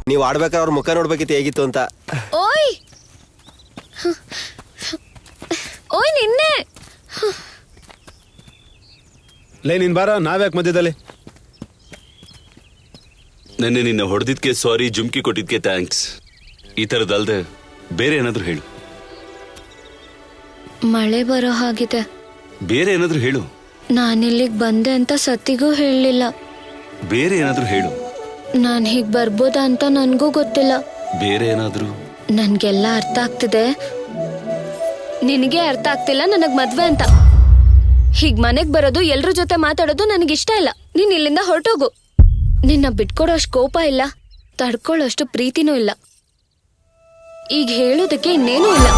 ನೀವು ಆಡ್ಬೇಕಾದ್ರೆ ಅವ್ರ ಮುಖ ನೋಡ್ಬೇಕಿತ್ತು ಹೇಗಿತ್ತು ಅಂತ. ಓಯ್ ಓಯ್ ನಿನ್ನೆ ಲೇ ನೀನ್ ಬಾರ, ನಾವ್ಯಾಕೆ ಮಧ್ಯದಲ್ಲಿ? ನೆನ್ನೆ ನಿನ್ನ ಹೊಡೆದಿದ್ಕೆ ಸಾರಿ, ಜುಮ್ಕಿ ಕೊಟ್ಟಿದ್ಕೆ ಥ್ಯಾಂಕ್ಸ್. ಈ ಥರದಲ್ದೆ ಬೇರೆ ಏನಾದ್ರೂ ಹೇಳು. ಮಳೆ ಬರೋ ಹಾಗಿದೆ. ಬೇರೆ ಏನಾದ್ರೂ ಹೇಳು. ನಾನಿಲ್ಲಿಗೆ ಬಂದೆ ಅಂತ ಸತ್ತಿಗೂ ಹೇಳಲಿಲ್ಲ. ಬೇರೆ ಏನಾದ್ರೂ ಹೇಳು. ನಾನು ಹೀಗೆ ಬರ್ಬೋದಾ ಅಂತ ನನಗೂ ಗೊತ್ತಿಲ್ಲ. ಬೇರೆ ಏನಾದ್ರೂ. ನನ್ಗೆಲ್ಲ ಅರ್ಥ ಆಗ್ತಿದೆ, ನಿನಗೆ ಅರ್ಥ ಆಗ್ತಿಲ್ಲ ನನಗ್ ಮದ್ವೆ ಅಂತ. ಹೀಗ್ ಮನೆಗ್ ಬರೋದು, ಎಲ್ರ ಜೊತೆ ಮಾತಾಡೋದು ನನಗಿಷ್ಟ ಇಲ್ಲ. ನೀನ್ ಇಲ್ಲಿಂದ ಹೊರಟೋಗು. ನಿನ್ನ ಬಿಟ್ಕೊಡೋಷ್ಟು ಕೋಪ ಇಲ್ಲ, ತಡ್ಕೊಳ್ಳೋಷ್ಟು ಪ್ರೀತಿನೂ ಇಲ್ಲ. ಈಗ ಹೇಳೋದಕ್ಕೆ ಇನ್ನೇನೂ ಇಲ್ಲ.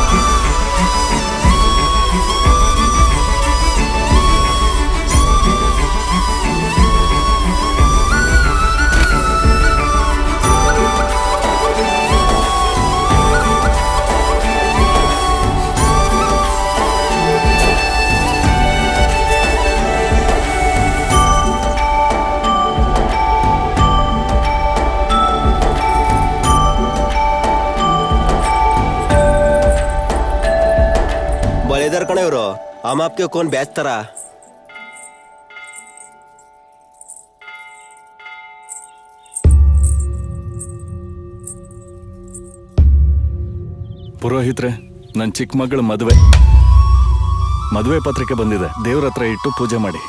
ಬಲೇದಾರ್ ಕಣ ಇವರು. हम आपके कौन बेचता ಪುರೋಹಿತ್ರೆ, ನನ್ನ ಚಿಕ್ಕ ಮಗಳ ಮದುವೆ ಪತ್ರಿಕೆ ಬಂದಿದೆ. ದೇವ್ರ ಹತ್ರ ಇಟ್ಟು ಪೂಜೆ ಮಾಡಿ.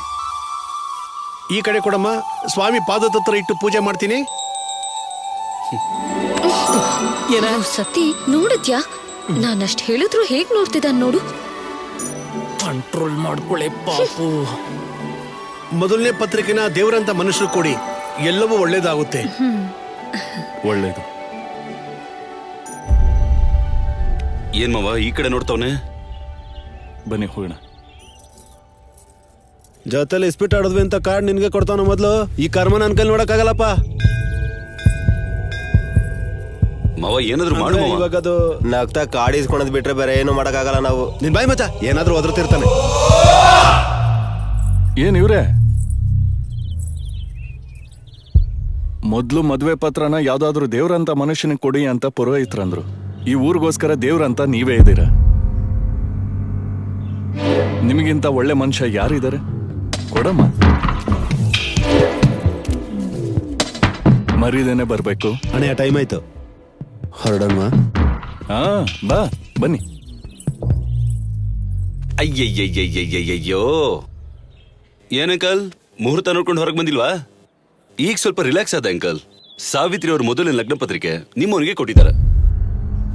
ಈ ಕಡೆ ಕೊಡಮ್ಮ, ಸ್ವಾಮಿ ಪಾದದ ಹತ್ರ ಇಟ್ಟು ಪೂಜೆ ಮಾಡ್ತೀನಿ. ಸತಿ ನೋಡಿದ್ಯಾ? ನಾನಷ್ಟ್ ಹೇಳಿದ್ರು ಹೇಗ್ ನೋಡ್ತಿದ್ದಾನ್ ನೋಡು. ಕಂಟ್ರೋಲ್ ಮಾಡ್ಕೊಳ್ಳಿ ಪಾಪು. ಮೊದಲನೇ ಪತ್ರಿಕೆನ ದೇವರಂತ ಮನುಷ್ಯರು ಕೊಡಿ, ಎಲ್ಲವೂ ಒಳ್ಳೇದಾಗುತ್ತೆ. ಒಳ್ಳೇದು. ಏನ್ ಮಾವ ಈ ಕಡೆ ನೋಡ್ತಾವನೆ? ಬನ್ನಿ ಹೋಗೋಣ. ಜೊತೆಲಿ ಇಸ್ಪಿಟ್ ಆಡಿದ್ವಿ ಅಂತ ಕಾರ್ಡ್ ನಿನ್ಗೆ ಕೊಡ್ತಾನ ಮೊದ್ಲು. ಈ ಕರ್ಮ ನನ್ ಕೈಲಿ ನೋಡಕ್ಕಾಗಲ್ಲಪ್ಪ. ಮಾವ ಏನಾದ್ರು ಮಾಡು ಮಾವ. ಇವಾಗ ಅದು ನಗ್ತಾ ಕಾಡಿ ಇಸ್ಕೊಳದ್ ಬಿಟ್ರೆ ಬೇರೆ ಏನು ಮಾಡಕ್ಕಾಗಲ್ಲ ನಾವು. ನಿನ್ ಬಾಯಿ ಮಚ್ಚ ಏನಾದ್ರೂ ಒದರ್ತಿರ್ತಾನೆ. ಏನ್ ಇವ್ರೆ? ಮೊದ್ಲು ಮದ್ವೆ ಪತ್ರನ ಯಾವ್ದಾದ್ರು ದೇವ್ರಂತ ಮನುಷ್ಯನಿಗೆ ಕೊಡಿ ಅಂತ ಪುರೋಹಿತರಂದ್ರು. ಈ ಊರಿಗೋಸ್ಕರ ದೇವ್ರಂತ ನೀವೇ ಇದ್ದೀರಾ. ನಿಮಗಿಂತ ಒಳ್ಳೆ ಮನುಷ್ಯ ಯಾರಿದ್ದಾರೆ? ಕೊಡಮ್ಮ. ಮರಿದೇನೆ ಬರ್ಬೇಕು. ಅಣ್ಣಯ್ಯ ಟೈಮ್ ಆಯ್ತು, ಹೊರಡೋಣ. ಹಾ ಬಾ, ಬನ್ನಿ. ಅಯ್ಯಯ್ಯಯ್ಯಯ್ಯಯ್ಯಯ್ಯೋ, ಏನ್ ಅಂಕಲ್ ಮುಹೂರ್ತ ನೋಡ್ಕೊಂಡು ಹೊರಗೆ ಬಂದಿಲ್ವಾ? ಈಗ ಸ್ವಲ್ಪ ರಿಲ್ಯಾಕ್ಸ್ ಆದ ಅಂಕಲ್. ಸಾವಿತ್ರಿ ಅವ್ರ ಮೊದಲನೇ ಲಗ್ನ ಪತ್ರಿಕೆ ನಿಮ್ಮವನಿಗೆ ಕೊಟ್ಟಿದ್ದಾರೆ.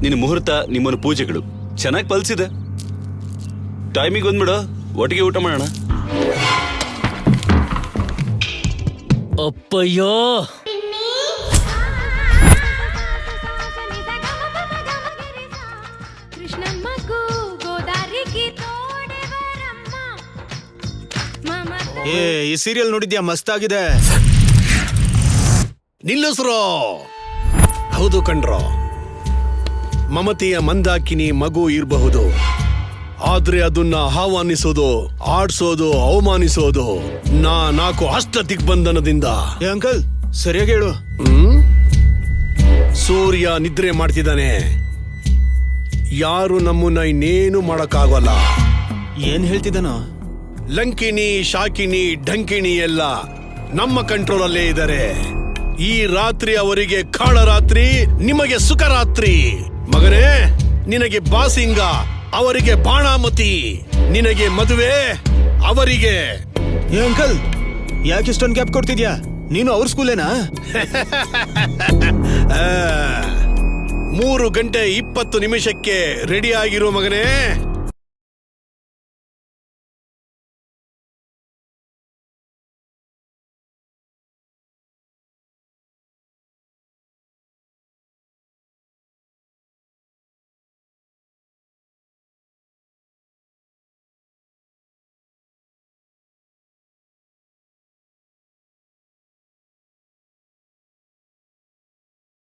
ನಿನ್ನ ಮುಹೂರ್ತ, ನಿಮ್ಮನ ಪೂಜೆಗಳು ಚೆನ್ನಾಗಿ ಪಲ್ಸಿದೆ. ಟೈಮಿಗೆ ಬಂದ್ಬಿಡು, ಒಟ್ಟಿಗೆ ಊಟ ಮಾಡೋಣ. ಅಪ್ಪಯ್ಯೋ, ಈ ಸೀರಿಯಲ್ ನೋಡಿದ್ಯಾ? ಮಸ್ತ್ ಆಗಿದೆ. ನಿಲ್ಲಿಸ್ರೋ. ಹೌದು ಕಣ್ರೋ, ಮಮತೆಯ ಮಂದಾಕಿನಿ ಮಗು ಇರಬಹುದು, ಆದ್ರೆ ಅದನ್ನ ಆಹ್ವಾನಿಸೋದು, ಆಡ್ಸೋದು, ಅವಮಾನಿಸೋದು ನಾಲ್ಕು ಅಷ್ಟ ದಿಗ್ಬಂಧನದಿಂದ. ಅಂಕಲ್ ಸರಿಯಾಗಿ ಹೇಳು. ಸೂರ್ಯ ನಿದ್ರೆ ಮಾಡ್ತಿದ್ದಾನೆ. ಯಾರು ನಮ್ಮನ್ನ ಇನ್ನೇನು ಮಾಡಕ್ಕಾಗಲ್ಲ. ಏನ್ ಹೇಳ್ತಿದ್ದಾನೋ? ಲಂಕಿನಿ, ಶಾಕಿನಿ, ಢಂಕಿಣಿ ಎಲ್ಲ ನಮ್ಮ ಕಂಟ್ರೋಲ್ ಅಲ್ಲೇ ಇದ್ದಾರೆ. ಈ ರಾತ್ರಿ ಅವರಿಗೆ ಕಾಳರಾತ್ರಿ, ನಿಮಗೆ ಸುಖರಾತ್ರಿ. ಮಗನೇ, ನಿನಗೆ ಬಾಸಿಂಗ, ಅವರಿಗೆ ಬಾಣಾಮತಿ. ನಿನಗೆ ಮದುವೆ, ಅವರಿಗೆ. ಏ ಅಂಕಲ್, ಯಾಕೆ ಇಷ್ಟೊಂದು ಗ್ಯಾಪ್ ಕೊಡ್ತಿದ್ಯಾ? ನೀನು ಅವ್ರ ಸ್ಕೂಲೇನಾ? 3:20 ರೆಡಿ ಆಗಿರೋ ಮಗನೇ.